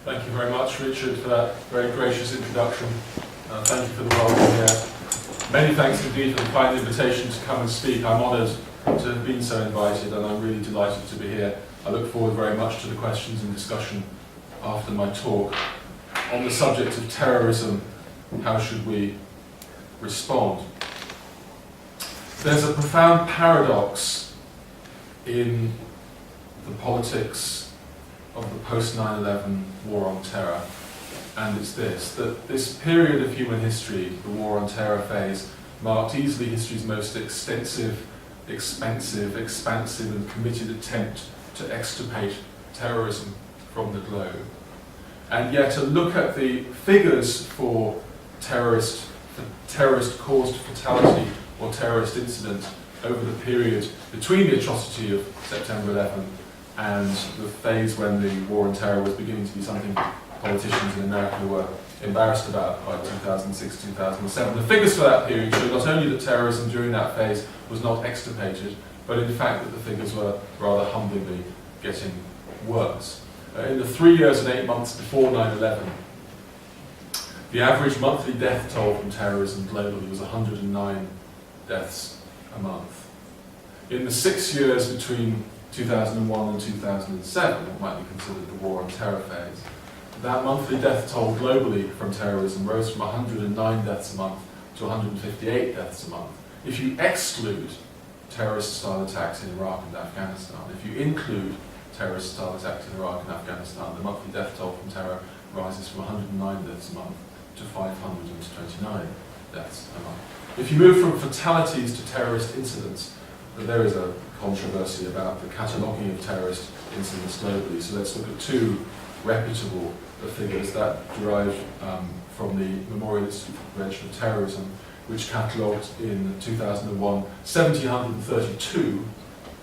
Thank you very much, Richard, for that very gracious introduction. Thank you for the welcome here. Many thanks indeed for the kind invitation to come and speak. I'm honoured to have been so invited, and I'm really delighted to be here. I look forward very much to the questions and discussion after my talk. On the subject of terrorism, how should we respond? There's a profound paradox in the politics of the post-9/11 war on terror, and it's this, that this period of human history, the war on terror phase, marked easily history's most extensive, expensive, expansive and committed attempt to extirpate terrorism from the globe. And yet a look at the figures for terrorist-caused fatality or terrorist incident over the period between the atrocity of September 11 and the phase when the war on terror was beginning to be something politicians in America were embarrassed about by 2006, 2007. The figures for that period show not only that terrorism during that phase was not extirpated, but in fact that the figures were rather humblingly getting worse. In the 3 years and 8 months before 9/11, the average monthly death toll from terrorism globally was 109 deaths a month. In the 6 years between 2001 and 2007, what might be considered the war on terror phase, that monthly death toll globally from terrorism rose from 109 deaths a month to 158 deaths a month. If you exclude terrorist-style attacks in Iraq and Afghanistan, if you include terrorist-style attacks in Iraq and Afghanistan, the monthly death toll from terror rises from 109 deaths a month to 529 deaths a month. If you move from fatalities to terrorist incidents, there is a controversy about the cataloguing of terrorist incidents globally. So let's look at two reputable figures that derive from the Memorial Institute for Prevention of Terrorism, which catalogued in 2001 1,732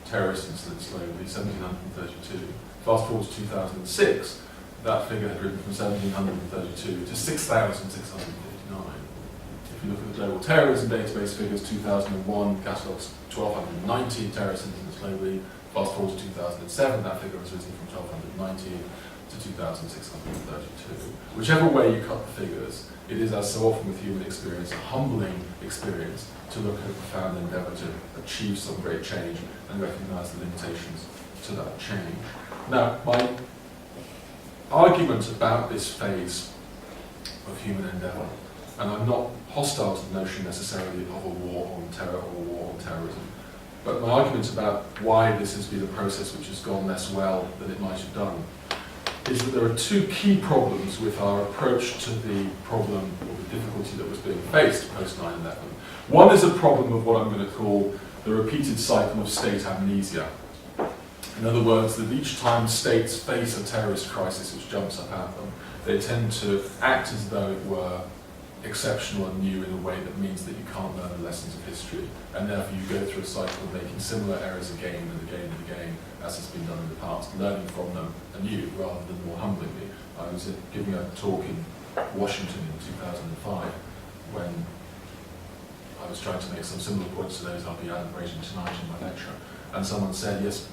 terrorist incidents globally, 1,732. Fast forward to 2006, that figure had risen from 1,732 to 6,659. If you look at the Global Terrorism Database figures, 2001 catalogues 1,219 terrorist incidents globally. Fast forward to 2007, that figure has risen from 1,219 to 2,632. Whichever way you cut the figures, it is, as so often with human experience, a humbling experience to look at a profound endeavour to achieve some great change and recognise the limitations to that change. Now, my argument about this phase of human endeavour, and I'm not hostile to the notion necessarily of a war on terror or a war on terrorism, but my argument about why this has been a process which has gone less well than it might have done is that there are two key problems with our approach to the problem or the difficulty that was being faced post 9/11. One is a problem of what I'm going to call the repeated cycle of state amnesia. In other words, that each time states face a terrorist crisis which jumps up at them, they tend to act as though it were exceptional and new in a way that means that you can't learn the lessons of history, and therefore you go through a cycle of making similar errors again and again and again, as has been done in the past, learning from them anew rather than more humblingly. I was giving a talk in Washington in 2005 when I was trying to make some similar points to those I'll be elaborating tonight in my lecture, and someone said, yes,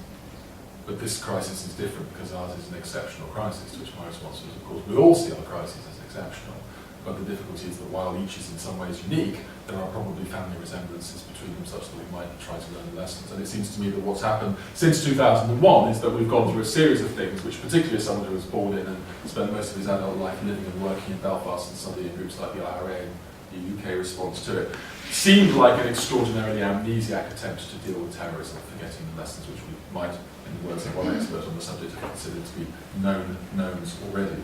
but this crisis is different because ours is an exceptional crisis, to which my response was, of course, we all see our crises as exceptional. But the difficulty is that while each is in some ways unique, there are probably family resemblances between them such that we might try to learn the lessons. And it seems to me that what's happened since 2001 is that we've gone through a series of things which, particularly as someone who was born in and spent most of his adult life living and working in Belfast and studying groups like the IRA and the UK response to it, seemed like an extraordinarily amnesiac attempt to deal with terrorism, forgetting the lessons which we might, in the words of one expert on the subject, have considered to be knowns already.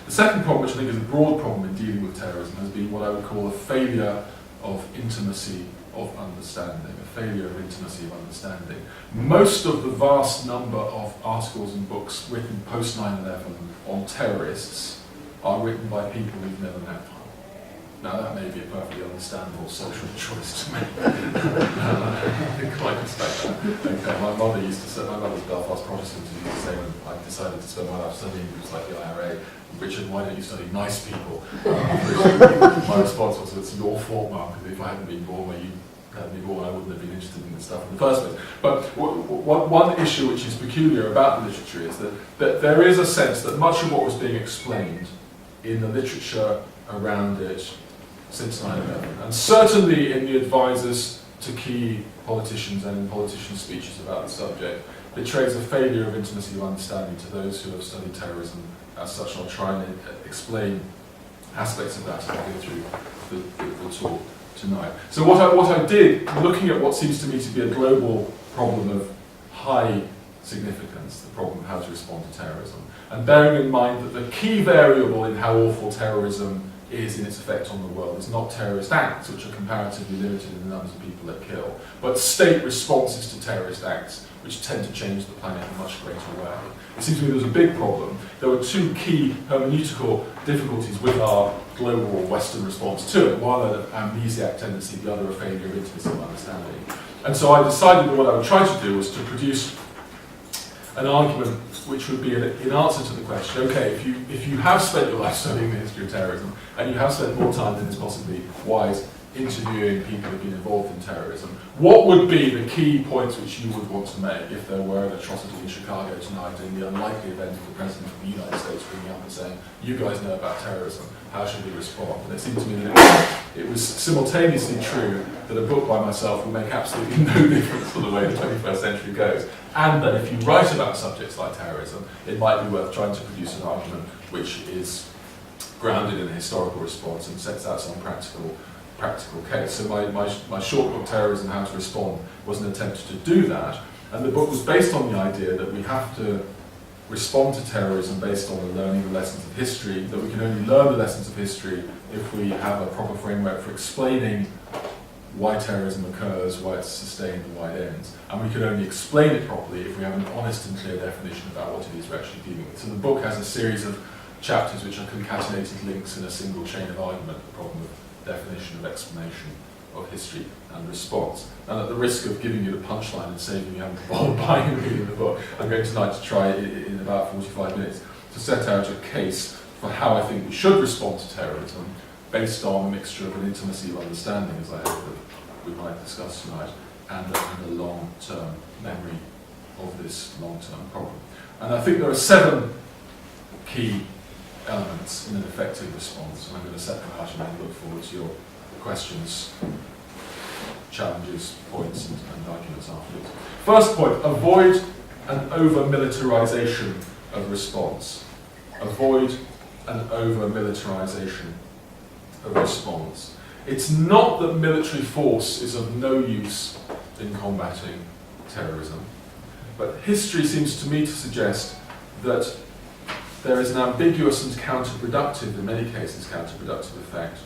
The second problem, which I think is a broad problem in dealing with terrorism, has been what I would call a failure of intimacy of understanding, a failure of intimacy of understanding. Most of the vast number of articles and books written post 9/11 on terrorists are written by people we've never met. Now that may be a perfectly understandable social choice to make. I quite respect that. Okay, my mother's Belfast Protestant, used to say when I decided to spend my life studying groups like the IRA, Richard, why don't you study nice people? My response was, it's your fault, Mark, because if I hadn't been born where you had me born, I wouldn't have been interested in this stuff in the first place. But one issue which is peculiar about the literature is that there is a sense that much of what was being explained in the literature around it since 9/11, and certainly in the advisors to key politicians and in politicians' speeches about the subject, betrays a failure of intimacy of understanding to those who have studied terrorism as such. I'll try and explain aspects of that as I go through the talk tonight. So what I did, looking at what seems to me to be a global problem of high significance, the problem of how to respond to terrorism, and bearing in mind that the key variable in how awful terrorism is in its effect on the world is not terrorist acts, which are comparatively limited in the numbers of people that kill, but state responses to terrorist acts, which tend to change the planet in a much greater way. It seems to me there was a big problem. There were two key hermeneutical difficulties with our global or Western response to it. One, an amnesiac tendency, the other, a failure of intimacy of understanding. And so I decided that what I would try to do was to produce an argument which would be in answer to the question, okay, if you have spent your life studying the history of terrorism, and you have spent more time than is possibly wise interviewing people who have been involved in terrorism, what would be the key points which you would want to make if there were an atrocity in Chicago tonight in the unlikely event of the President of the United States ringing up and saying, you guys know about terrorism, how should we respond? And it seemed to me that it was simultaneously true that a book by myself will make absolutely no difference to the way the 21st century goes, and that if you write about subjects like terrorism, it might be worth trying to produce an argument which is grounded in a historical response and sets out some practical case. So my short book, Terrorism, How to Respond, was an attempt to do that, and the book was based on the idea that we have to respond to terrorism based on learning the lessons of history, that we can only learn the lessons of history if we have a proper framework for explaining why terrorism occurs, why it's sustained and why it ends. And we can only explain it properly if we have an honest and clear definition about what it is we're actually dealing with. So the book has a series of chapters which are concatenated links in a single chain of argument, the problem of definition, of explanation, of history and response. And at the risk of giving you the punchline and saving you having to bother buying and reading the book, I'm going tonight to try in about 45 minutes to set out a case for how I think we should respond to terrorism based on a mixture of an intimacy of understanding, as I hope that we might discuss tonight, and a long-term memory of this long-term problem. And I think there are 7 key elements in an effective response, and I'm going to set them out and then look forward to your questions, challenges, points, and arguments afterwards. First point, avoid an over-militarization of response. Avoid an over-militarization of response. It's not that military force is of no use in combating terrorism, but history seems to me to suggest that there is an ambiguous and counterproductive, in many cases counterproductive effect,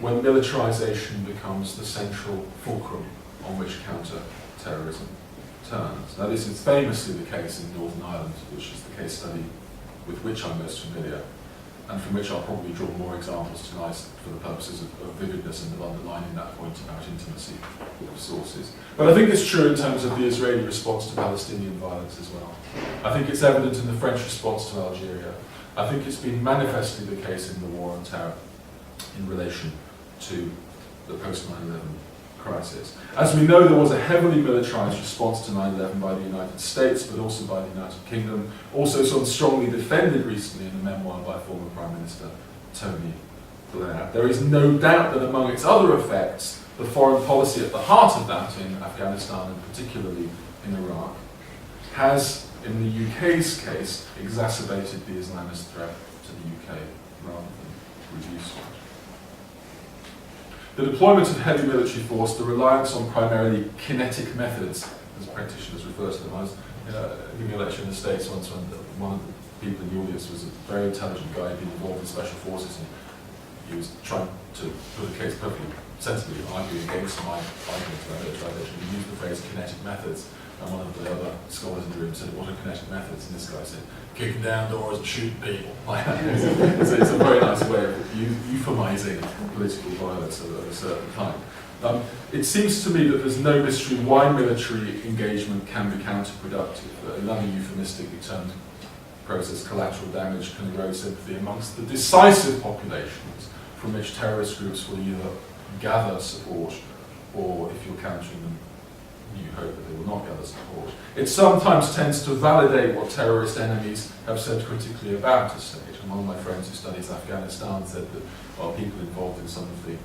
when militarization becomes the central fulcrum on which counter-terrorism turns. Now this is famously the case in Northern Ireland, which is the case study with which I'm most familiar, and from which I'll probably draw more examples tonight for the purposes of vividness and of underlining that point about intimacy of sources. But I think it's true in terms of the Israeli response to Palestinian violence as well. I think it's evident in the French response to Algeria. I think it's been manifestly the case in the war on terror in relation to the post-9/11 crisis. As we know, there was a heavily militarized response to 9/11 by the United States, but also by the United Kingdom, also sort of strongly defended recently in a memoir by former Prime Minister Tony Blair. There is no doubt that among its other effects, the foreign policy at the heart of that in Afghanistan and particularly in Iraq has, in the UK's case, exacerbated the Islamist threat to the UK rather than reduced it. The deployment of heavy military force, the reliance on primarily kinetic methods, as practitioners refer to them. I was giving a lecture in the States once when one of the people in the audience was a very intelligent guy who'd been involved in special forces, and he was trying to put a case perfectly sensibly, arguing against my argument about militarization. He used the phrase kinetic methods, and one of the other scholars in the room said, what are kinetic methods? And this guy said, kicking down doors and shooting people. It's a very nice way of euphemizing political violence of a certain kind. It seems to me that there's no mystery why military engagement can be counterproductive. Another euphemistically termed process, collateral damage, can erode sympathy amongst the decisive populations from which terrorist groups will either gather support or if you're countering them, you hope that they will not gather support. It sometimes tends to validate what terrorist enemies have said critically about a state. And one of my friends who studies Afghanistan said that people involved in some of the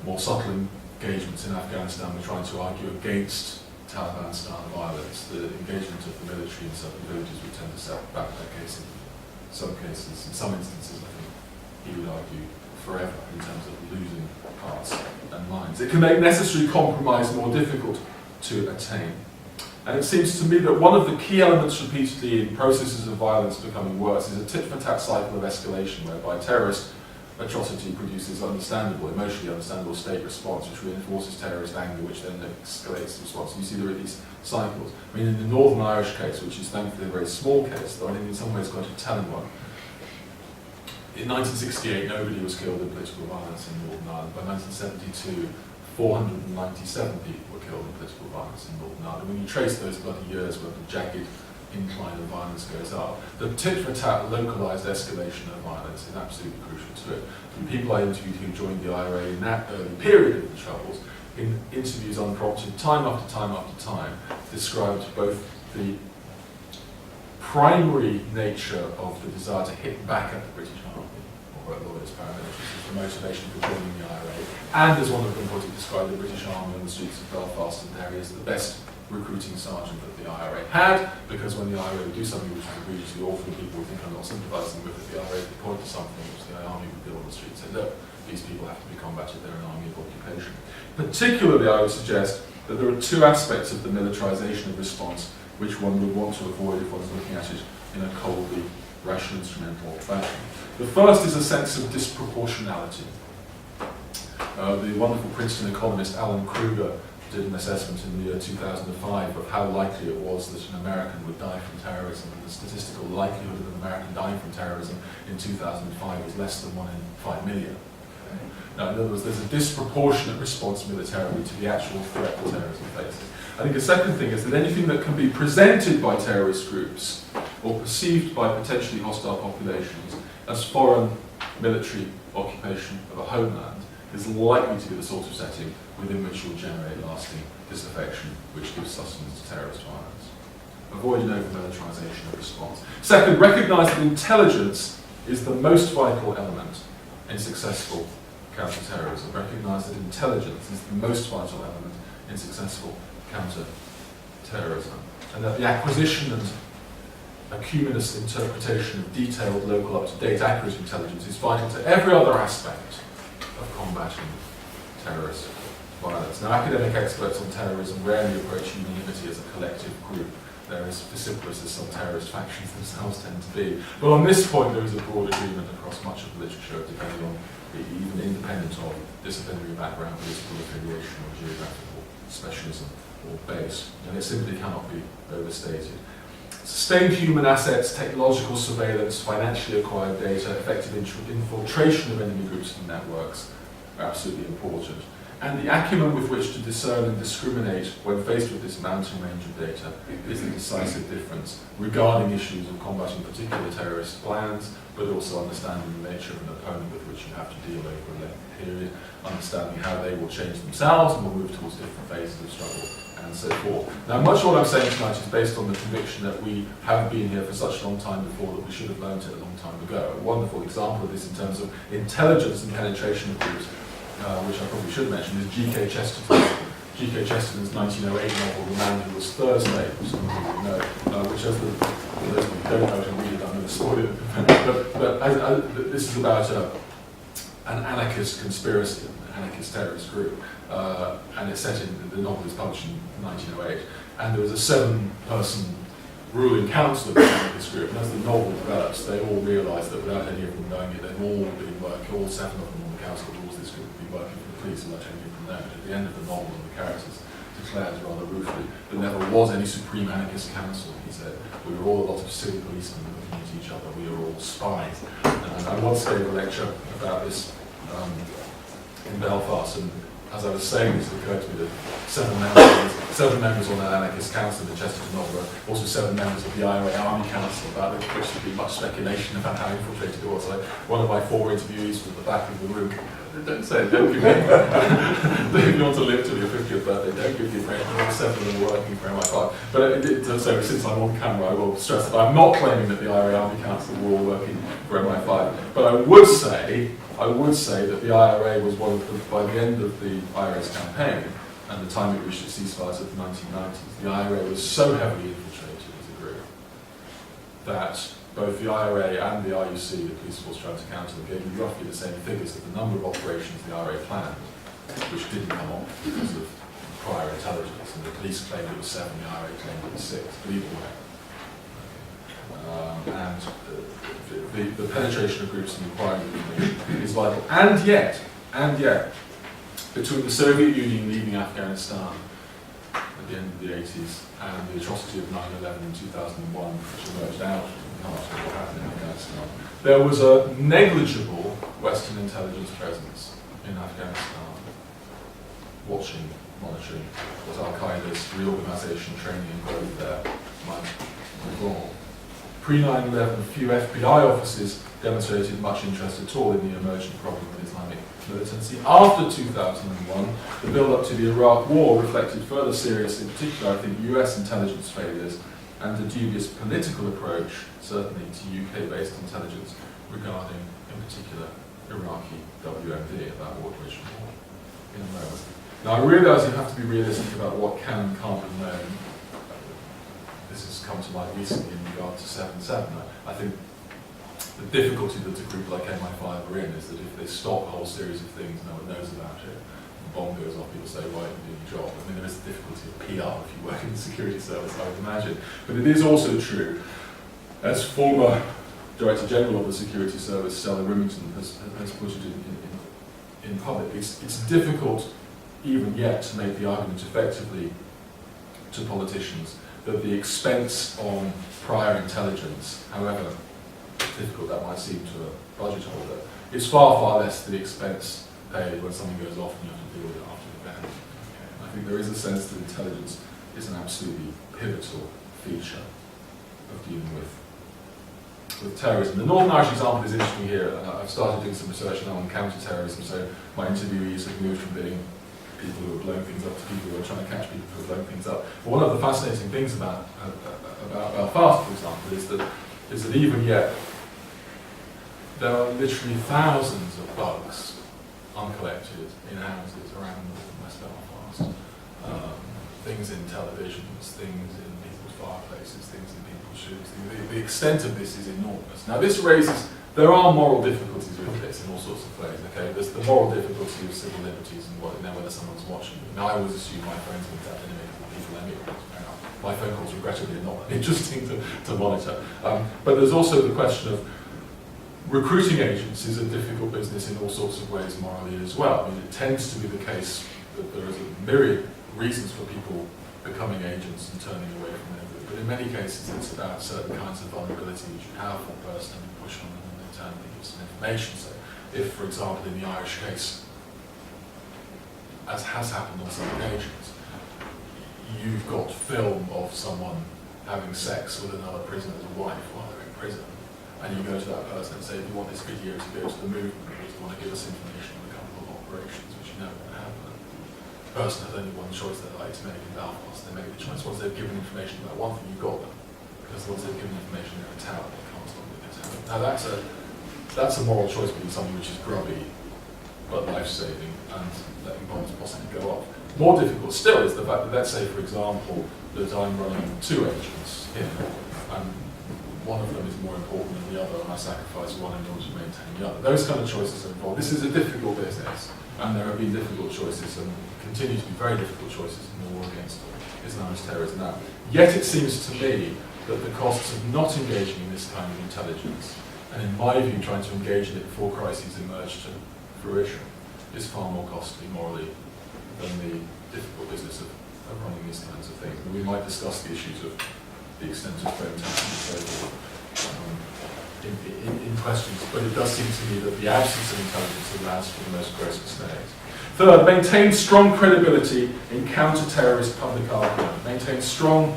more subtle engagements in Afghanistan were trying to argue against Taliban-style violence. The engagement of the military in certain villages would tend to set back that case in some cases. In some instances, I think he would argue forever in terms of losing hearts and minds. It can make necessary compromise more difficult to attain. And it seems to me that one of the key elements repeatedly in processes of violence becoming worse is a tit-for-tat cycle of escalation whereby terrorist atrocity produces understandable, emotionally understandable state response, which reinforces terrorist anger, which then escalates the response. And you see there are these cycles. I mean, in the Northern Irish case, which is thankfully a very small case, though I think in some ways quite a telling one, in 1968, nobody was killed in political violence in Northern Ireland. By 1972, 497 people were killed in political violence in Northern Ireland. When you trace those bloody years where the jagged incline of violence goes up, the tit-for-tat localised escalation of violence is absolutely crucial to it. The people I interviewed who joined the IRA in that early period of the Troubles, in interviews unprompted, time after time after time, described both the primary nature of the desire to hit back at the British Army, or at lawyers' paramilitaries, the motivation for joining the IRA, and as one of them put it, described the British Army on the streets of Belfast and Derry as the best recruiting sergeant that the IRA had, because when the IRA would do something which was egregiously awful, people would think I'm not sympathising with it, the IRA would point to something which the army would do on the street and say, look, these people have to be combated, they're an army of occupation. Particularly, I would suggest that there are two aspects of the militarisation of response which one would want to avoid if one's looking at it in a coldly rational instrumental fashion. The first is a sense of disproportionality. The wonderful Princeton economist Alan Kruger did an assessment in the year 2005 of how likely it was that an American would die from terrorism, and the statistical likelihood of an American dying from terrorism in 2005 was less than 1 in 5 million. Now, in other words, there's a disproportionate response militarily to the actual threat that terrorism faces. I think a second thing is that anything that can be presented by terrorist groups or perceived by potentially hostile populations as foreign military occupation of a homeland is likely to be the sort of setting within which you'll generate lasting disaffection, which gives sustenance to terrorist violence. Avoid an over-militarisation of response. Second, recognise that intelligence is the most vital element in successful counter-terrorism. Recognise that intelligence is the most vital element in successful counter-terrorism, and that the acquisition and acuminous interpretation of detailed, local, up-to-date, accurate intelligence is vital to every other aspect of combating terrorist violence. Now, academic experts on terrorism rarely approach unanimity as a collective group. They're as vociferous as some terrorist factions themselves tend to be. But on this point, there is a broad agreement across much of the literature, depending on, even independent of disciplinary background, political affiliation, or geographical specialism or base. And it simply cannot be overstated. Sustained human assets, technological surveillance, financially acquired data, effective infiltration of enemy groups and networks are absolutely important. And the acumen with which to discern and discriminate when faced with this mounting range of data is the decisive difference regarding issues of combating particular terrorist plans, but also understanding the nature of an opponent with which you have to deal over a lengthy period, understanding how they will change themselves and will move towards different phases of struggle, and so forth. Now, much of what I'm saying tonight is based on the conviction that we have been here for such a long time before that we should have learned it a long time ago. A wonderful example of this in terms of intelligence and penetration of groups, which I probably should mention, is G.K. Chesterton. G.K. Chesterton's 1908 novel, The Man Who Was Thursday, which some people know, which has the, for those who don't know to read it, I'm going to spoil it. But this is about an anarchist conspiracy, an anarchist terrorist group, and it's set in, the novel is published in 1908, and there was a 7-person ruling council of the anarchist group, and as the novel develops, they all realise that without any of them knowing it, they've all been working, all 7 of them on the council rules this group would be working for the police and not changing from them. At the end of the novel, one of the characters declares rather ruefully, there never was any supreme anarchist council, he said. We were all a lot of silly policemen looking at each other, we were all spies. And I once gave a lecture about this in Belfast, and as I was saying this, it occurred to me that 7 members on that anarchist council in the Chesterton novel, also 7 members of the IRA Army Council, about which there'd been much speculation about how infiltrated it was. One of my 4 interviewees was at the back of the room Don't say it, don't give me if you want to live till your 50th birthday, don't give your brain all 7 of them working for MI5. But so since I'm on camera, I will stress that I'm not claiming that the IRA Army Council were all working for MI5. But I would say that the IRA was one of the, by the end of the IRA's campaign, and the time it reached its ceasefires of the 1990s, the IRA was so heavily infiltrated as a group that both the IRA and the RUC, the Police Force Trying to Counter them, gave you roughly the same figures of the number of operations the IRA planned, which didn't come off because of prior intelligence. And the police claimed it was 7, the IRA claimed it was 6, but either way. And the penetration of groups and inquiry is vital. And yet, between the Soviet Union leaving Afghanistan at the end of the 80s and the atrocity of 9/11 in 2001, which emerged out of what happened in Afghanistan, there was a negligible Western intelligence presence in Afghanistan, watching, monitoring what Al-Qaeda's reorganization, training and growth there might involve. Pre-9/11, few FBI officers demonstrated much interest at all in the emergent problem of Islamic militancy. After 2001, the build-up to the Iraq War reflected further serious, in particular, I think, US intelligence failures and a dubious political approach, certainly to UK-based intelligence, regarding, in particular, Iraqi WMD, about Waterridge War, in a moment. Now, I realise you have to be realistic about what can and can't be known. This has come to light recently in regard to 7/7. I think the difficulty that a group like MI5 are in is that if they stop a whole series of things, no one knows about it. The bomb goes off, people say, right, you do your job. I mean, there is a difficulty of PR if you work in the security service, I would imagine. But it is also true, as former Director General of the Security Service, Stella Remington, has put it in public, it's difficult even yet to make the argument effectively to politicians that the expense on prior intelligence, however difficult that might seem to a budget holder, is far, far less than the expense paid when something goes off and you have to deal with it after the event. Okay. I think there is a sense that intelligence is an absolutely pivotal feature of dealing with terrorism. The Northern Irish example is interesting here. I've started doing some research now on counter-terrorism, so my interviewees have moved from being people who are blowing things up to people who are trying to catch people who are blowing things up. But one of the fascinating things about Belfast, for example, is that even yet there are literally thousands of bugs uncollected in houses around North and West Belfast. Things in televisions, things in people's fireplaces, things in people's shoes. The extent of this is enormous. Now there are moral difficulties with this in all sorts of ways. Okay, there's the moral difficulty of civil liberties and whether someone's watching you. Now I always assume my phone's been tapped in people anyway. My phone calls regrettably are not interesting to monitor. But there's also the question of recruiting agents is a difficult business in all sorts of ways morally as well. I mean, it tends to be the case that there is a myriad reasons for people becoming agents and turning away from it. But in many cases, it's about certain kinds of vulnerability which you have for a person and push on them and they turn and give some information. So if, for example, in the Irish case, as has happened on some occasions, you've got film of someone having sex with another prisoner's wife while they're in prison, and you go to that person and say, if you want this video to go to the movement, or do you want to give us information on a couple of operations which you know are going to happen? The person has only one choice they like to make in Belfast. They make the choice. Once they've given information about one thing, you've got them. Because once they've given information they're a tower, they can't stop being a tower. Now that's a moral choice between something which is grubby but life-saving and letting bombs possibly go off. More difficult still is the fact that, let's say, for example, that I'm running 2 agents here, and one of them is more important than the other, and I sacrifice one in order to maintain the other. Those kind of choices are involved. This is a difficult business, and there have been difficult choices, and continue to be very difficult choices in the war against Islamist terrorism now. Yet it seems to me that the costs of not engaging in this kind of intelligence, and in my view trying to engage in it before crises emerge to fruition, is far more costly morally than the difficult business of running these kinds of things. And we might discuss the issues of the extent of phone tapping and so forth in questions, but it does seem to me that the absence of intelligence allows for the most gross mistakes. Third, maintain strong credibility in counter-terrorist public argument. Maintain strong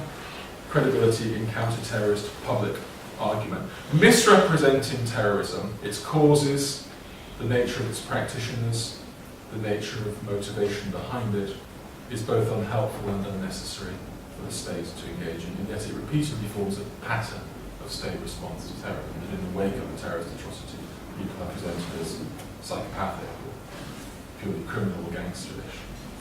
credibility in counter-terrorist public argument. Misrepresenting terrorism, its causes, the nature of its practitioners, the nature of motivation behind it, is both unhelpful and unnecessary for the state to engage in, and yet it repeatedly forms a pattern of state response to terrorism, and in the wake of a terrorist atrocity, people are presented as psychopathic or purely criminal or gangsterish.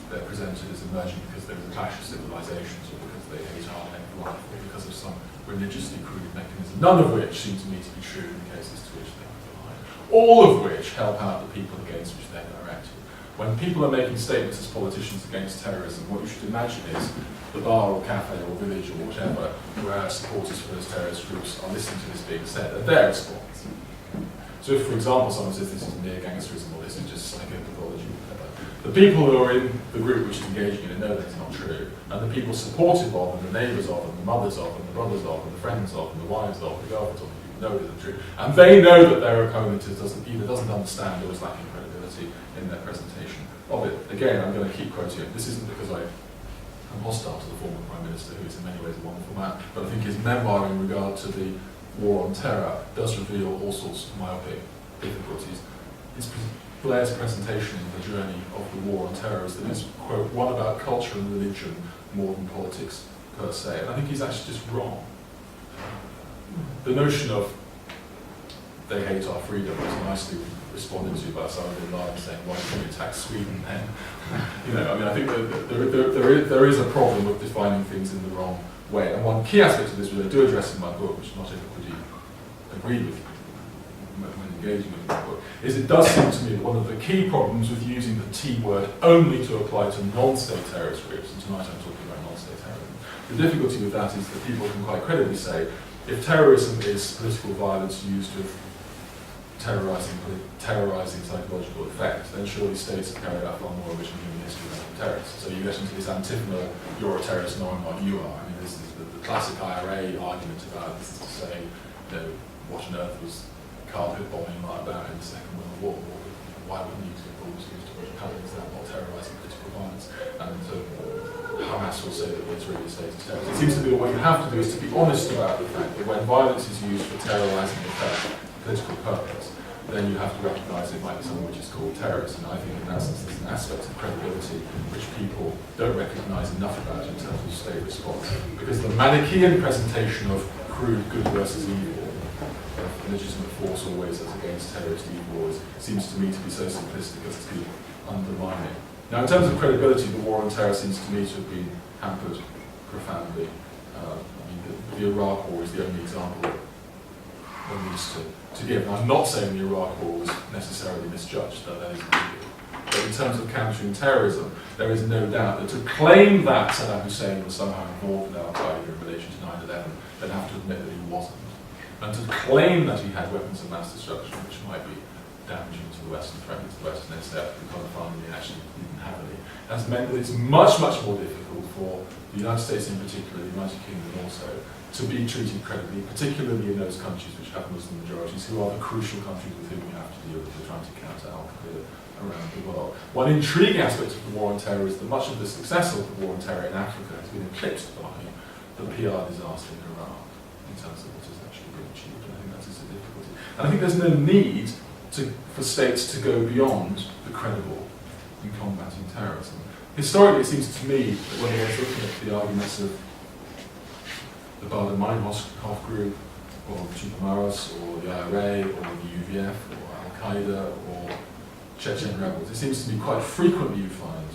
They're presented as emerging because there is a clash of civilizations, or because they hate our way of life, or because of some religiously crude mechanism, none of which seem to me to be true in the cases to which they rely, all of which help out the people against which they're directed. When people are making statements as politicians against terrorism, what you should imagine is the bar or cafe or village or whatever, where supporters for those terrorist groups are listening to this being said, and their response. So if, for example, someone says this is mere gangsterism or this is just psychopathology, whatever, the people who are in the group which is engaging in it know that it's not true, and the people supportive of, and the neighbours of, and the mothers of, and the brothers of, and the friends of, and the wives of, and the girlfriends of, know it isn't true. And they know that their opponent either doesn't understand or is lacking credibility in their presentation of it. Again, I'm going to keep quoting it. This isn't because I'm hostile to the former Prime Minister, who is in many ways a wonderful man, but I think his memoir in regard to the War on Terror does reveal all sorts of myopic difficulties. Blair's presentation in The Journey of the War on Terror is that it's, quote, one about culture and religion more than politics per se. And I think he's actually just wrong. The notion of they hate our freedom is nicely responded to by Osama bin Laden saying, why don't you attack Sweden then? I think that there is a problem with defining things in the wrong way. And one key aspect of this, which I do address in my book, which not everybody agreed with when engaging with my book, is it does seem to me that one of the key problems with using the T word only to apply to non-state terrorist groups, and tonight I'm talking about non-state terrorism, the difficulty with that is that people can quite credibly say, if terrorism is political violence used with terrorising psychological effect, then surely states have carried out far more original human history than terrorists. So you get into this antiphonal, you're a terrorist, no I'm not, you are. I mean, this is the classic IRA argument about this is to say, what on earth was carpet bombing like that in the Second World War? Why would nuclear bombs used to push countries that not terrorising political violence? And so Hamas will say that the Israeli state is terrorist. It seems to be that what you have to do is to be honest about the fact that when violence is used for terrorising political purpose, then you have to recognise it might be something which is called terrorism. And I think in that sense there's an aspect of credibility which people don't recognise enough about in terms of state response. Because the Manichaean presentation of crude good versus evil, of legitimate force always as against terrorist evil, seems to me to be so simplistic as to undermine it. Now in terms of credibility, the war on terror seems to me to have been hampered profoundly. The Iraq War is the only example that one needs to give. And I'm not saying the Iraq War was necessarily misjudged, though that is illegal. But in terms of countering terrorism, there is no doubt that to claim that Saddam Hussein was somehow involved in Al-Qaeda in relation to 9/11, they'd have to admit that he wasn't. And to claim that he had weapons of mass destruction, which might be damaging to the West and threatening to the West, and instead we can't find he actually didn't have any, has meant that it's much, much more difficult for the United States in particular, the United Kingdom also, to be treated credibly, particularly in those countries which have Muslim majorities, who are the crucial countries with whom we have to deal with if we're trying to counter Al-Qaeda around the world. One intriguing aspect of the war on terror is that much of the success of the war on terror in Africa has been eclipsed by the PR disaster in Iraq, in terms of what has actually been achieved, and I think that is a difficulty. And I think there's no need for states to go beyond the credible in combating terrorism. Historically, it seems to me that when we're looking at the arguments of the Baader-Meinhof group, or Chupa-Maros, or the IRA, or the UVF, or Al-Qaeda, or Chechen rebels, it seems to be quite frequently you find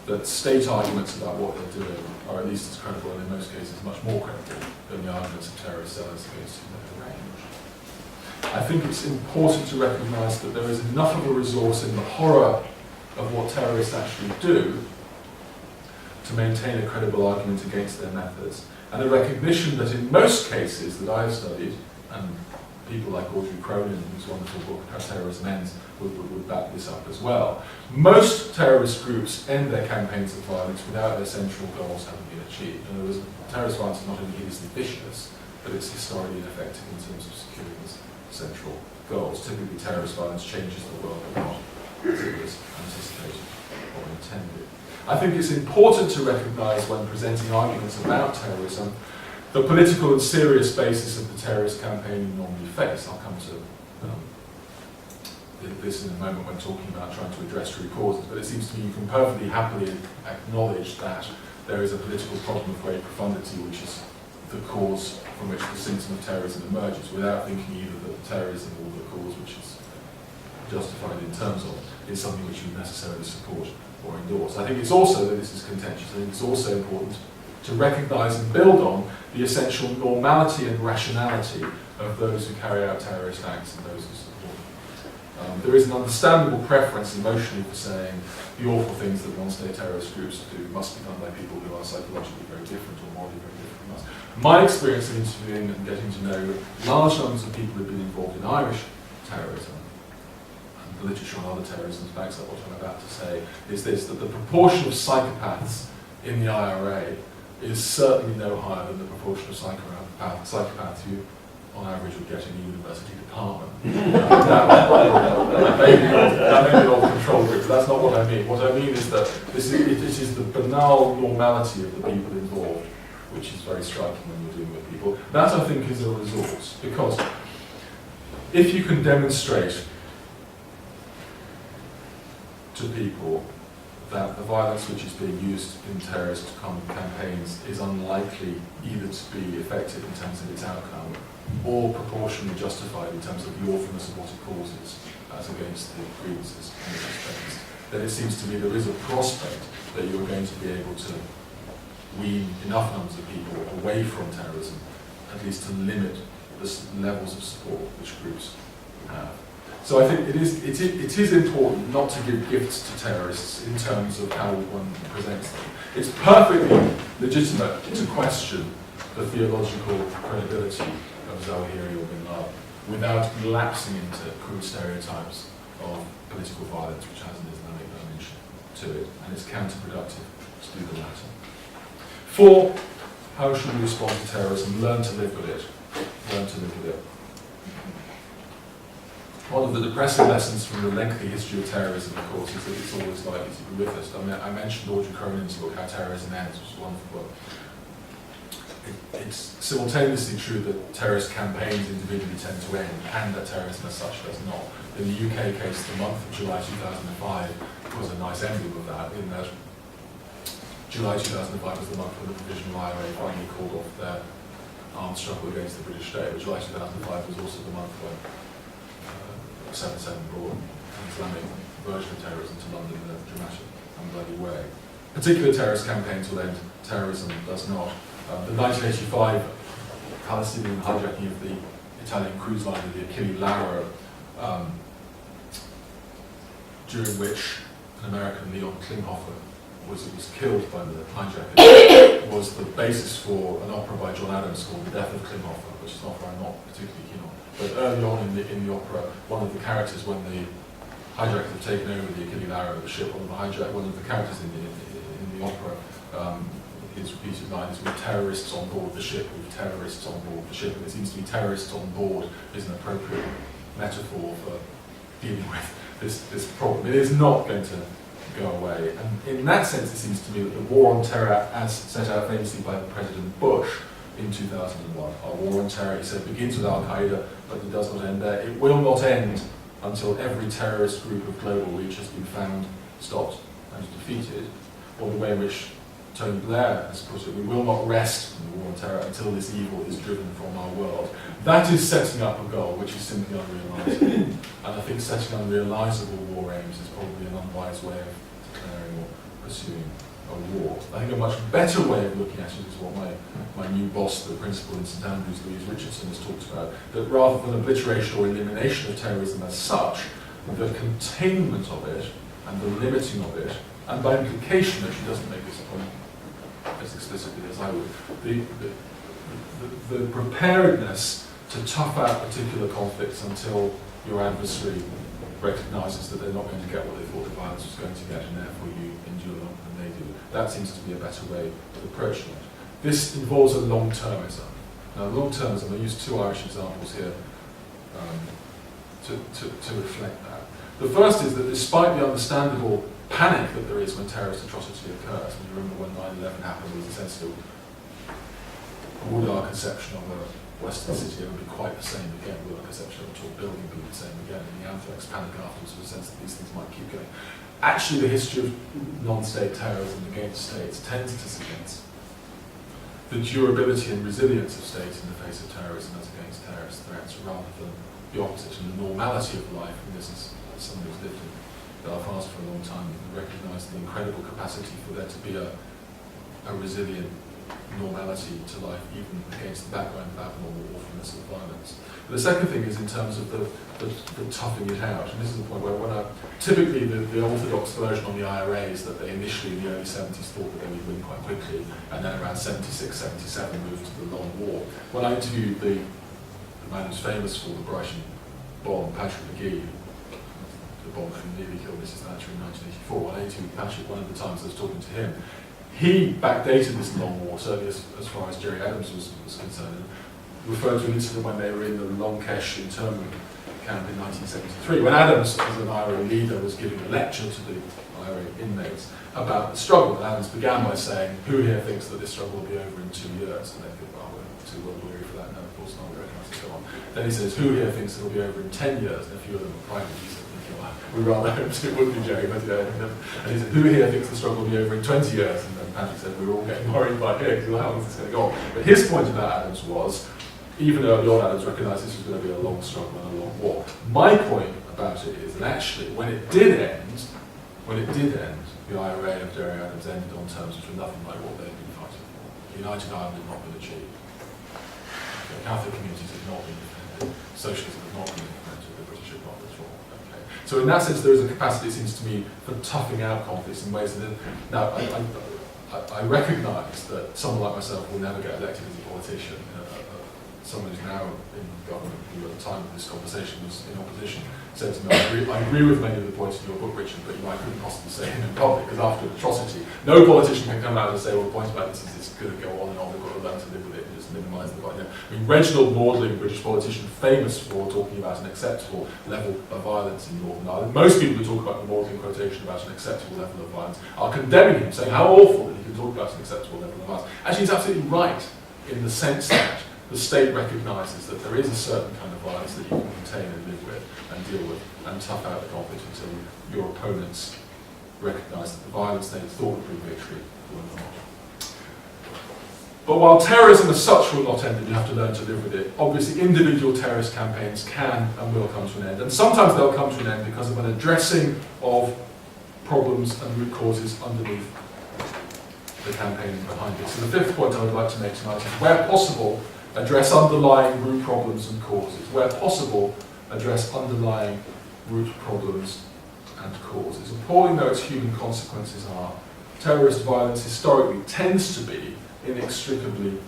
that state arguments about what they're doing are at least as credible, and in most cases much more credible than the arguments of terrorist sellers against their range. I think it's important to recognise that there is enough of a resource in the horror of what terrorists actually do to maintain a credible argument against their methods, and a recognition that in most cases that I have studied, and people like Audrey Cronin, whose wonderful book How Terrorism Ends, would back this up as well. Most terrorist groups end their campaigns of violence without their central goals having been achieved. In other words, terrorist violence is not only hideously vicious, but it's historically ineffective in terms of securing its central goals. Typically, terrorist violence changes the world, but not as it was anticipated or intended. I think it's important to recognise when presenting arguments about terrorism the political and serious basis of the terrorist campaign you normally face. I'll come to this in a moment when talking about trying to address root causes, but it seems to me you can perfectly happily acknowledge that there is a political problem of great profundity, which is the cause from which the symptom of terrorism emerges, without thinking either that terrorism or the cause which is justified in terms of is something which you necessarily support or endorse. I think it's also that this is contentious. I think it's also important to recognise and build on the essential normality and rationality of those who carry out terrorist acts and those who support them. There is an understandable preference emotionally for saying the awful things that one-state terrorist groups do must be done by people who are psychologically very different or morally very different from us. My experience of interviewing and getting to know large numbers of people who have been involved in Irish terrorism, and the literature on other terrorism backs up what I'm about to say, is this, that the proportion of psychopaths in the IRA is certainly no higher than the proportion of psychopaths who, on average, would get in a university department. That may be an old control group, but that's not what I mean. What I mean is that it is the banal normality of the people involved, which is very striking when you're dealing with people. That, I think, is a resource, because if you can demonstrate to people that the violence which is being used in terrorist campaigns is unlikely either to be effective in terms of its outcome or proportionally justified in terms of the awfulness of what it causes as against the grievances in which it's based, then it seems to me there is a prospect that you're going to be able to wean enough numbers of people away from terrorism, at least to limit the levels of support which groups have. So I think it is important not to give gifts to terrorists in terms of how one presents them. It's perfectly legitimate to question the theological credibility of Zawahiri or Bin Laden without lapsing into crude stereotypes of political violence, which has an Islamic dimension to it, and it's counterproductive to do the latter. 4, how should we respond to terrorism? Learn to live with it. Learn to live with it. One of the depressing lessons from the lengthy history of terrorism, of course, is that it's always likely to be with us. I mean, I mentioned Audrey Cronin's book, How Terrorism Ends, which is a wonderful book. It's simultaneously true that terrorist campaigns individually tend to end, and that terrorism as such does not. In the UK case, the month of July 2005 was a nice emblem of that, in that July 2005 was the month when the Provisional IRA finally called off their armed struggle against the British state, but July 2005 was also the month when 7/7 brought an Islamic version of terrorism to London in a dramatic and bloody way. Particular terrorist campaigns will end, terrorism does not. The 1985 Palestinian hijacking of the Italian cruise liner, the Achille Lauro, during which an American, Leon Klinghoffer, was killed by the hijacker, was the basis for an opera by John Adams called The Death of Klinghoffer, which is an opera I'm not particularly keen on. But early on in the opera, one of the characters, when the hijackers have taken over the Achille Lauro, the ship, one of the characters in the opera, his repeated line is, with terrorists on board the ship, with terrorists on board the ship. And it seems to me terrorists on board is an appropriate metaphor for dealing with this problem. It is not going to go away. And in that sense, it seems to me that the war on terror, as set out famously by President Bush in 2001, our war on terror, he said, begins with Al-Qaeda, but it does not end there. It will not end until every terrorist group of global reach has been found, stopped, and defeated, or the way in which Tony Blair has put it, we will not rest in the war on terror until this evil is driven from our world. That is setting up a goal which is simply unrealisable. And I think setting unrealisable war aims is probably an unwise way of declaring or pursuing a war. I think a much better way of looking at it is what my new boss, the principal in St Andrews, Louise Richardson, has talked about, that rather than obliteration or elimination of terrorism as such, the containment of it and the limiting of it, and by implication, that she doesn't make this point as explicitly as I would, the preparedness to tough out particular conflicts until your adversary recognises that they're not going to get what they thought the violence was going to get, and therefore you endure longer than they do. That seems to be a better way of approaching it. This involves a long-termism. Now, long-termism, I use 2 Irish examples here to reflect that. The first is that despite the understandable panic that there is when terrorist atrocity occurs, and you remember when 9/11 happened, there was a sense of a would-our conception of Western city ever be quite the same again? Will the conception of a tall building be the same again? And the anthrax panic afterwards was a sense that these things might keep going. Actually, the history of non-state terrorism against states tends to suggest the durability and resilience of states in the face of terrorism as against terrorist threats, rather than the opposite, and the normality of life. And this is someone who's lived in Belfast for a long time and recognise the incredible capacity for there to be a resilient normality to life, even against the background of abnormal awfulness of violence. But the second thing is in terms of the toughing it out, and this is the point where typically the orthodox version on the IRA is that they initially in the early 70s thought that they would win quite quickly, and then around 76, 77 moved to the long war. When I interviewed the man who's famous for the Brighton bomb, Patrick McGee, the bomb who nearly killed Mrs. Thatcher in 1984, when I interviewed Patrick, one of the times I was talking to him, he backdated this long war, certainly as far as Jerry Adams was concerned, referred to an incident when they were in the Longkesh internment camp in 1973, when Adams, as an IRA leader, was giving a lecture to the IRA inmates about the struggle. And Adams began by saying, who here thinks that this struggle will be over in 2 years? And they think, well, we're too well weary for that. No, of course not, we recognise and so on. Then he says, who here thinks it will be over in 10 years? And a few of them were private. He said, we rather hoped it would be, Jerry, but and he said, who here thinks the struggle will be over in 20 years? And then Patrick said, we were all getting worried by here, because how long is this going to go on? But his point about Adams was, even early on, Adams recognised this was going to be a long struggle and a long war. My point about it is that actually, when it did end, the IRA of Jerry Adams ended on terms which were nothing like what they'd been fighting for. United Ireland had not been achieved. Okay, Catholic communities had not been defended. Socialism had not been implemented. The British had not withdrawn. Okay. So in that sense, there is a capacity, it seems to me, for toughing out conflicts in ways that... Now, I recognise that someone like myself will never get elected as a politician. Someone who's now in government, who at the time of this conversation was in opposition, said to me, I agree with many of the points in your book, Richard, but I couldn't possibly say them in public, because after an atrocity, no politician can come out and say, well, the point about this is it's going to go on and on, we've got to learn to live with it and just minimise the violence. I mean, Reginald Maudling, British politician, famous for talking about an acceptable level of violence in Northern Ireland. Most people who talk about the Maudling quotation about an acceptable level of violence are condemning him, saying how awful that he can talk about an acceptable level of violence. Actually, he's absolutely right in the sense that the state recognises that there is a certain kind of violence that you can contain and live with and deal with and tough out the conflict until your opponents recognise that the violence they thought would bring victory will not. But while terrorism as such will not end and you have to learn to live with it, obviously individual terrorist campaigns can and will come to an end. And sometimes they'll come to an end because of an addressing of problems and root causes underneath the campaign behind it. So the fifth point I would like to make tonight is, where possible, address underlying root problems and causes. Where possible, address underlying root problems and causes. Appalling though its human consequences are, terrorist violence historically tends to be inextricably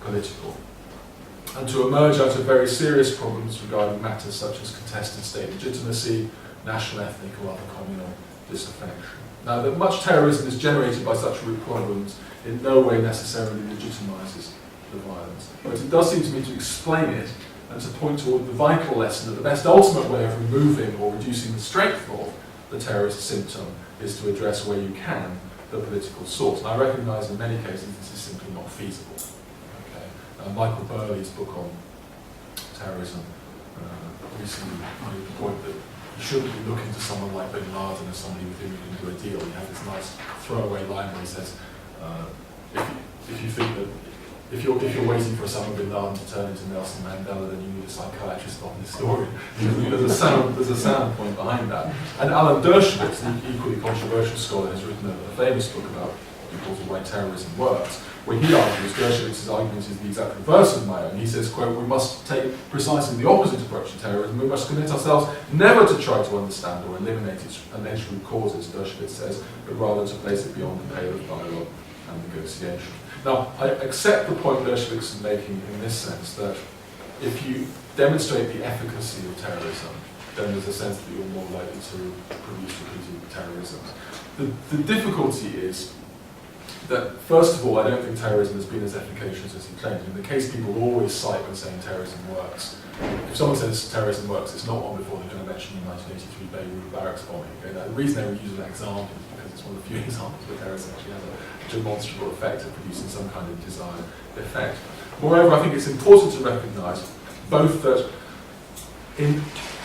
political, and to emerge out of very serious problems regarding matters such as contested state legitimacy, national, ethnic or other communal disaffection. Now, that much terrorism is generated by such root problems in no way necessarily legitimises the violence, but it does seem to me to explain it and to point toward the vital lesson that the best ultimate way of removing or reducing the strength of the terrorist symptom is to address where you can the political source. And I recognise in many cases this is simply not feasible. Okay? Michael Burley's book on terrorism recently made the point that you shouldn't be looking to someone like Bin Laden as somebody with whom you can do a deal. You have this nice throwaway line where he says, if you think that if you're waiting for Osama bin Laden to turn into Nelson Mandela, then you need a psychiatrist, not an historian. There's a sound point behind that. And Alan Dershowitz, an equally controversial scholar, has written a famous book about why terrorism works, where he argues, Dershowitz's argument is the exact reverse of my own. He says, quote, we must take precisely the opposite approach to terrorism. We must commit ourselves never to try to understand or eliminate its alleged root causes, Dershowitz says, but rather to place it beyond the pale of dialogue and negotiation. Now, I accept the point Dershowitz is making in this sense, that if you demonstrate the efficacy of terrorism, then there's a sense that you're more likely to produce repeated terrorism. The difficulty is that, first of all, I don't think terrorism has been as efficacious as he claims. In the case people always cite when saying terrorism works, if someone says terrorism works, it's not long before they're going to mention the 1983 Beirut barracks bombing. Okay? Now, the reason they would use that example is because it's one of the few examples where terrorism actually has a demonstrable effect of producing some kind of desired effect. Moreover, I think it's important to recognise both that in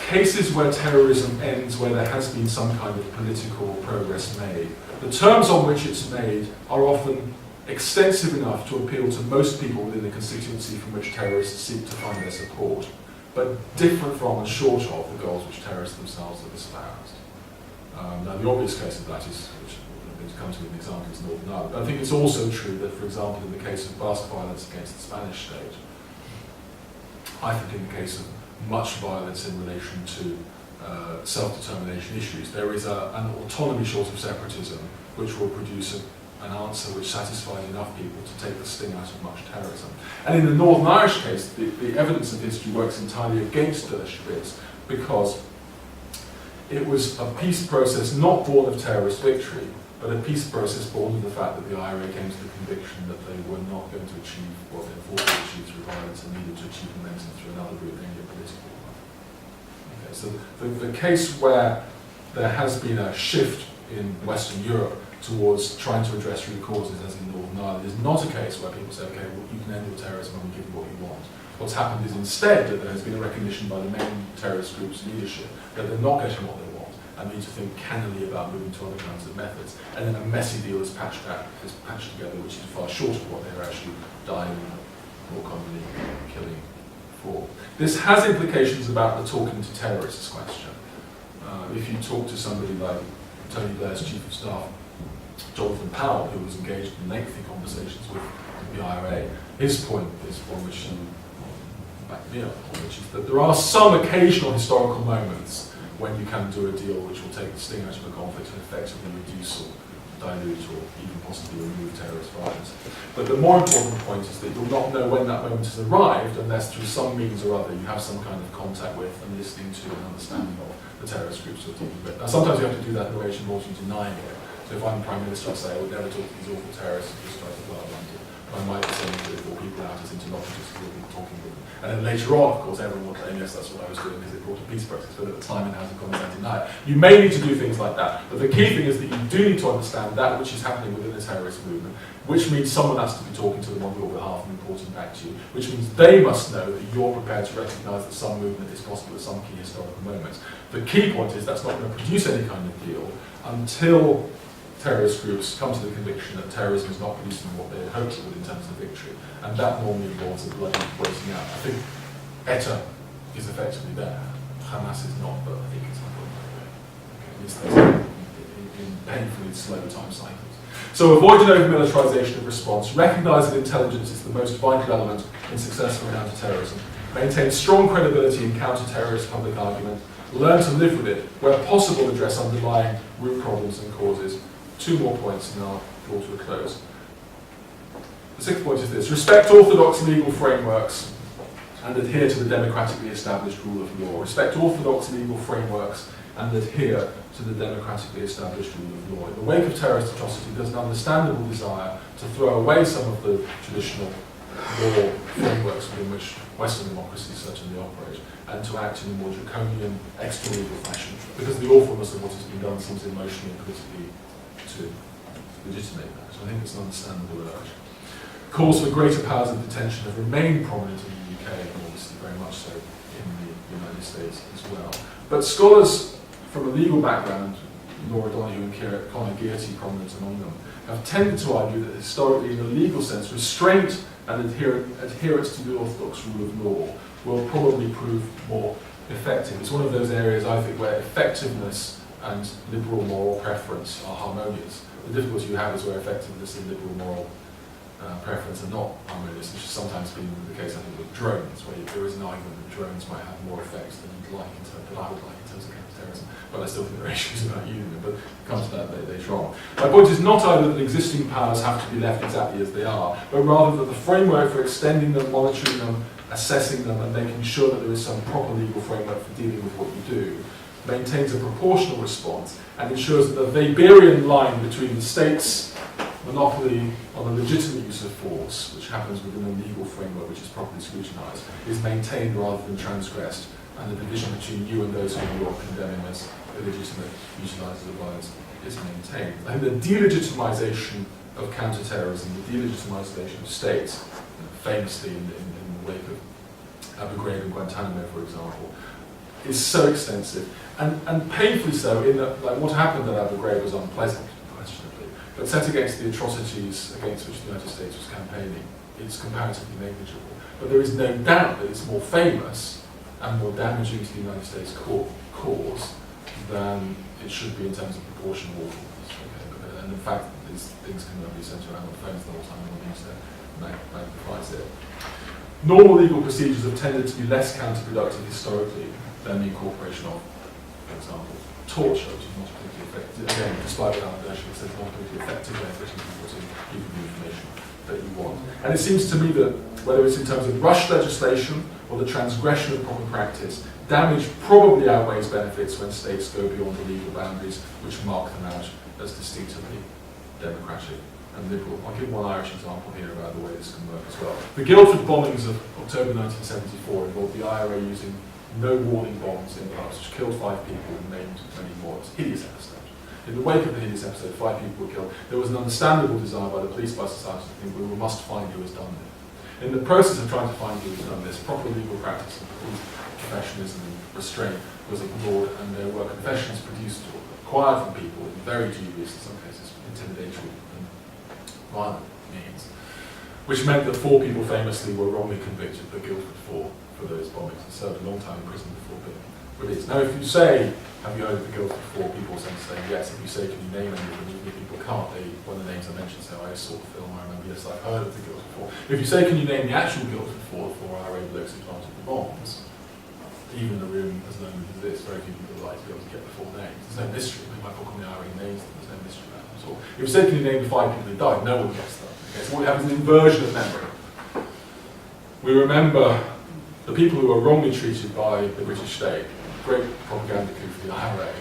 cases where terrorism ends, where there has been some kind of political progress made, the terms on which it's made are often extensive enough to appeal to most people within the constituency from which terrorists seek to find their support, but different from and short of the goals which terrorists themselves have espoused. Now, the obvious case of that is, which I'm going to come to with an example, is Northern Ireland. But I think it's also true that, for example, in the case of Basque violence against the Spanish state, I think in the case of much violence in relation to self-determination issues, there is an autonomy short of separatism which will produce an answer which satisfies enough people to take the sting out of much terrorism. And in the Northern Irish case, the evidence of history works entirely against Dershowitz, because it was a peace process not born of terrorist victory, but a peace process born of the fact that the IRA came to the conviction that they were not going to achieve what they thought they achieved through violence and needed to achieve momentum through another route, namely a political one. Okay, so the case where there has been a shift in Western Europe towards trying to address root causes, as in Northern Ireland, is not a case where people say, okay, well, you can end your terrorism and we give you what you want. What's happened is instead that there has been a recognition by the main terrorist group's leadership that they're not getting what they want and need to think cannily about moving to other kinds of methods. And then a messy deal is patched together, which is far short of what they're actually dying and more commonly killing for. This has implications about the talking to terrorists question. If you talk to somebody like Tony Blair's Chief of Staff, Jonathan Powell, who was engaged in lengthy conversations with the IRA, his point is one which backed me up, which is that there are some occasional historical moments when you can do a deal which will take the sting out of a conflict and effectively reduce or dilute or even possibly remove terrorist violence. But the more important point is that you'll not know when that moment has arrived unless through some means or other you have some kind of contact with and listening to and understanding of the terrorist groups you're dealing with. Now sometimes you have to do that in a way which involves you denying it. So if I'm Prime Minister, I say I would never talk to these awful terrorists and just try to blow London. But I might be saying to four people out as interlocutors who will be talking with them. And then later on, of course, everyone will claim, yes, that's what I was doing because it brought a peace process, but at the time it hasn't gone and deny it. You may need to do things like that, but the key thing is that you do need to understand that which is happening within the terrorist movement, which means someone has to be talking to them on your behalf and reporting back to you, which means they must know that you're prepared to recognise that some movement is possible at some key historical moments. The key point is that's not going to produce any kind of deal until terrorist groups come to the conviction that terrorism is not producing what they had hoped it would in terms of victory. And that normally involves a bloody waiting out. I think ETA is effectively there. Hamas is not, but I think it's not in painfully slow time cycles. So avoid an over-militarization of response. Recognise that intelligence is the most vital element in successful counter-terrorism. Maintain strong credibility in counter-terrorist public argument. Learn to live with it. Where possible, address underlying root problems and causes. 2 more points and I'll draw to a close. The 6th point is this: respect orthodox legal frameworks and adhere to the democratically established rule of law. Respect orthodox legal frameworks and adhere to the democratically established rule of law. In the wake of terrorist atrocity, there's an understandable desire to throw away some of the traditional law frameworks within which Western democracies certainly operate, and to act in a more draconian, extra-legal fashion, because the awfulness of what has been done seems emotionally and politically to legitimate that. So I think it's an understandable urge. Calls for greater powers of detention have remained prominent in the UK, and obviously very much so in the United States as well. But scholars from a legal background, Laura Donoghue and Conor Gearty prominent among them, have tended to argue that historically, in a legal sense, restraint and adherence to the orthodox rule of law will probably prove more effective. It's one of those areas, I think, where effectiveness and liberal moral preference are harmonious. The difficulty you have is where effectiveness and liberal moral preference are not harmonious, which has sometimes been the case, I think, with drones, where there is an argument that drones might have more effects than you'd like that I would like in terms of counter-terrorism, but I still think there are issues about using them, but we'll come to that later on. My point is not either that existing powers have to be left exactly as they are, but rather that the framework for extending them, monitoring them, assessing them, and making sure that there is some proper legal framework for dealing with what you do maintains a proportional response and ensures that the Weberian line between the state's monopoly on the legitimate use of force, which happens within a legal framework which is properly scrutinised, is maintained rather than transgressed, and the division between you and those whom you are condemning as illegitimate utilisers of violence is maintained. I think the delegitimisation of counter-terrorism, the delegitimisation of states, famously in the wake of Abu Ghraib and Guantanamo, for example, is so extensive, and painfully so, in that what happened at Abu Ghraib was unpleasant, questionably, but set against the atrocities against which the United States was campaigning, it's comparatively negligible. But there is no doubt that it's more famous and more damaging to the United States cause than it should be in terms of proportional awfulness. Okay? And in fact, these things can only centre around on phones the whole time, and one needs to magnifies it. Normal legal procedures have tended to be less counterproductive historically than the incorporation of, for example, torture, which is not particularly effective. Again, despite what Alan Dershowitz says, not particularly effective way of getting people to give you the information that you want. And it seems to me that whether it's in terms of rushed legislation or the transgression of proper practice, damage probably outweighs benefits when states go beyond the legal boundaries which mark them out as distinctively democratic and liberal. I'll give one Irish example here about the way this can work as well. The Guildford bombings of October 1974 involved the IRA using no warning bombs in pubs, which killed 5 people and maimed many more. It's a hideous episode. In the wake of the hideous episode, 5 people were killed. There was an understandable desire by the police, by society, to think, we must find who has done it. In the process of trying to find who has done this, proper legal practice and professionalism and restraint was ignored, and there were confessions produced or acquired from people in very dubious, in some cases, intimidatory and violent means, which meant that 4 people famously were wrongly convicted but Guildford for those bombings and served a long time in prison before being released. Now, if you say, have you heard of the Guildford 4, people tend to say yes. If you say, can you name any of them, even if people can't, one of the names I mentioned, so I saw the film, I remember, yes, I've heard of the Guildford 4. If you say, can you name the actual Guildford 4, the 4 IRA blokes who planted the bombs, even in a room as known as this, very few people would like to be able to get the 4 names. There's no mystery. We might book on the IRA names, there's no mystery about them at all. If you say, can you name the 5 people who died, no one gets that. Okay? So what we have is an inversion of memory. We remember the people who were wrongly treated by the British state, great propaganda coup for the IRA.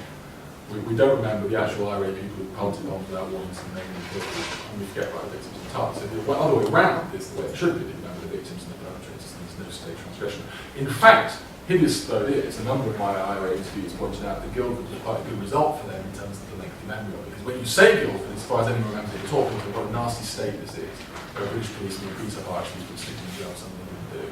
We don't remember the actual IRA people who planted bombs without warnings and made them killed, and we forget about the victims entirely. So the other way around is the way it should be, that you remember the victims and the perpetrators, and there's no state transgression. In fact, hideous though it is, a number of my IRA interviews pointed out that Guildford was quite a good result for them in terms of the lengthy memory of it. Because when you say Guildford, as far as anyone remembers it, you're talking about what a nasty state this is, where British police and beat up Irish people sitting in jail, something they didn't do,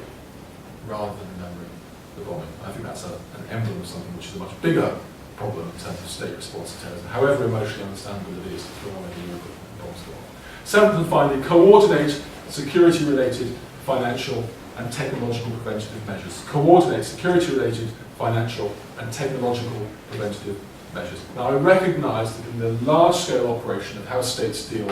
rather than remembering the bombing. I think that's an emblem of something which is a much bigger problem in terms of state response to terrorism, however emotionally understandable it is if you're on a bombs go off. 7th and finally, coordinate security-related financial and technological preventative measures. Coordinate security-related financial and technological preventative measures. Now, I recognise that in the large-scale operation of how states deal,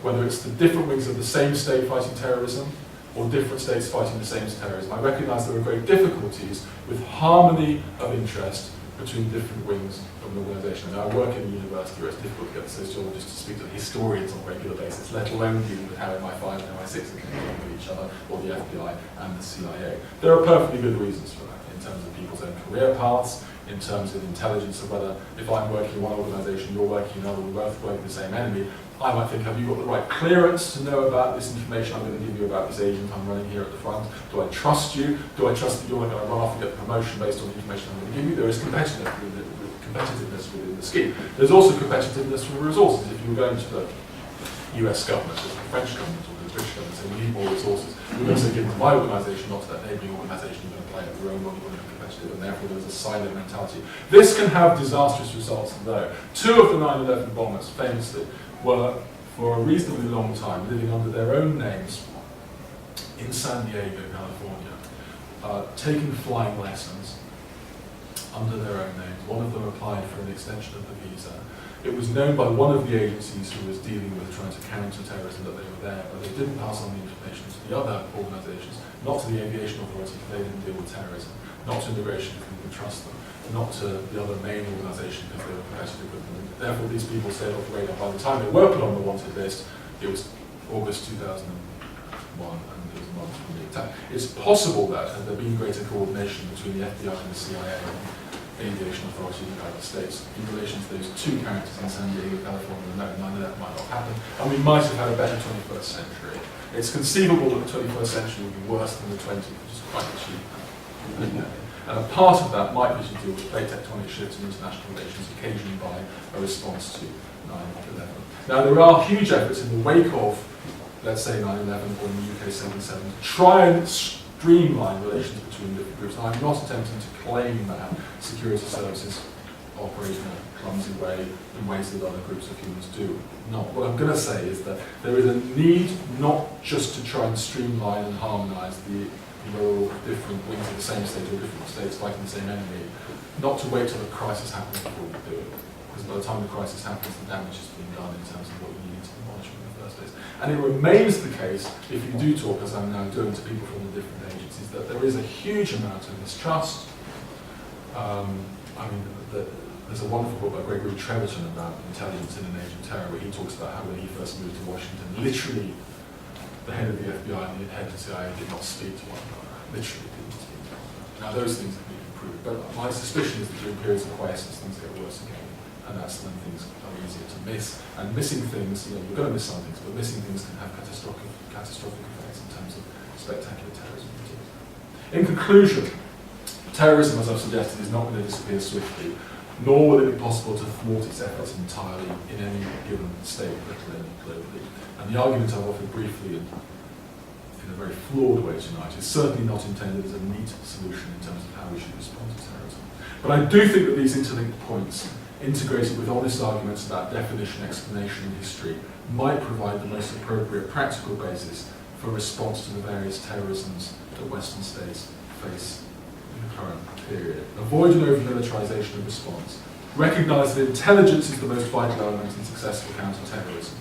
whether it's the different wings of the same state fighting terrorism or different states fighting the same terrorism, I recognise there are great difficulties with harmony of interest between different wings of an organisation. Now, I work in a university where it's difficult to get the sociologists to speak to the historians on a regular basis, let alone dealing with how MI5 and MI6 are connected with each other, or the FBI and the CIA. There are perfectly good reasons for that, in terms of people's own career paths, in terms of intelligence of whether, if I'm working in one organisation, you're working in another, we're both working with the same enemy, I might think, have you got the right clearance to know about this information I'm going to give you about this agent I'm running here at the front? Do I trust you? Do I trust that you're not going to run off and get the promotion based on the information I'm going to give you? There is competitiveness within the scheme. There's also competitiveness from resources. If you were going to the US government, or the French government, or the British government, saying we need more resources, we're going to say, give them to my organisation, not to that neighbouring organisation, you're going to play at your own role, you're going to be competitive, and therefore there's a silo mentality. This can have disastrous results, though. 2 of the 9/11 bombers, famously, were, for a reasonably long time, living under their own names in San Diego, California, taking flying lessons under their own names. One of them applied for an extension of the visa. It was known by one of the agencies who was dealing with trying to counter terrorism that they were there, but they didn't pass on the information to the other organisations, not to the aviation authority because they didn't deal with terrorism, not to immigration because we could trust them, not to the other main organisation because they were competitive with them. Therefore, these people stayed off the radar. By the time they were put on the wanted list, it was August 2001, and it was a month from the attack. It's possible that had there been greater coordination between the FBI and the CIA, aviation authority of the United States in relation to those two characters in San Diego, California. No, 9/11 might not happen, and we might have had a better 21st century. It's conceivable that the 21st century will be worse than the 20th, which is quite cheap. And a part of that might be to do with plate tectonic shifts in international relations occasioned by a response to 9/11. Now, there are huge efforts in the wake of, let's say, 9/11 or in the UK 7/7 to try and streamline relations between different groups. And I'm not attempting to claim that security services operate in a clumsy way in ways that other groups of humans do. No. What I'm going to say is that there is a need not just to try and streamline and harmonise the role of different wings of the same state or different states fighting the same enemy, not to wait till the crisis happens before we do it. Because by the time the crisis happens, the damage has been done in terms of what you need to demolish in the first place. And it remains the case, if you do talk, as I'm now doing, to people from the different agencies, that there is a huge amount of mistrust. There's a wonderful book by Gregory Treverton about intelligence in an age of terror, where he talks about how when he first moved to Washington, literally the head of the FBI and the head of the CIA did not speak to one another. Literally didn't speak to one another. Now those things have been improved, but my suspicion is that during periods of quiescence things get worse again, and that's when things are easier to miss. And missing things, you're going to miss some things, but missing things can have catastrophic effects in terms of spectacular terrorism. In conclusion, terrorism, as I've suggested, is not going to disappear swiftly, nor will it be possible to thwart its efforts entirely in any given state, let alone globally. And the argument I've offered briefly in a very flawed way tonight is certainly not intended as a neat solution in terms of how we should respond to terrorism. But I do think that these interlinked points, integrated with honest arguments about definition, explanation, and history, might provide the most appropriate practical basis for response to the various terrorisms that Western states face in the current period. Avoid an over-militarization of response. Recognise that intelligence is the most vital element in successful counter-terrorism.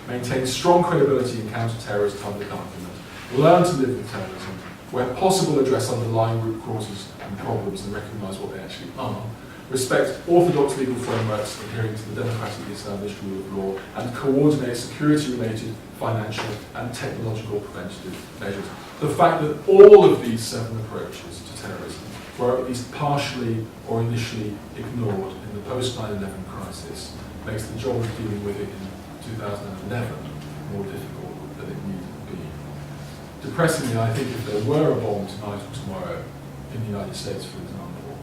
Maintain strong credibility in counter-terrorist public argument. Learn to live with terrorism. Where possible, address underlying root causes and problems and recognise what they actually are. Respect orthodox legal frameworks adhering to the democratically established rule of law, and coordinate security-related, financial and technological preventative measures. The fact that all of these 7 approaches to terrorism were at least partially or initially ignored in the post-9/11 crisis makes the job of dealing with it in 2011 more difficult than it needed to be. Depressingly, I think if there were a bomb tonight or tomorrow in the United States, for example,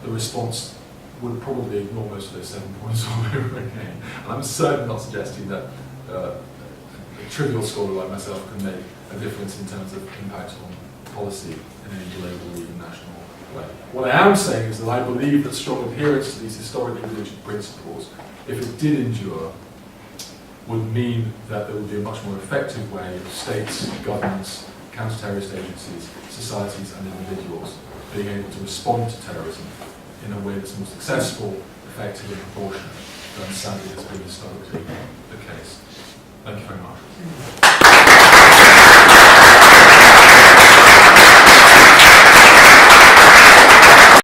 the response would probably ignore most of those 7 points all over again. And I'm certainly not suggesting that a trivial scholar like myself can make a difference in terms of impact on policy in any global or even national way. What I am saying is that I believe that strong adherence to these historically rigid principles, if it did endure, would mean that there would be a much more effective way of states, governments, counter-terrorist agencies, societies and individuals being able to respond to terrorism in a way that's more successful, effective and proportionate than sadly has been historically the case. Thank you very much.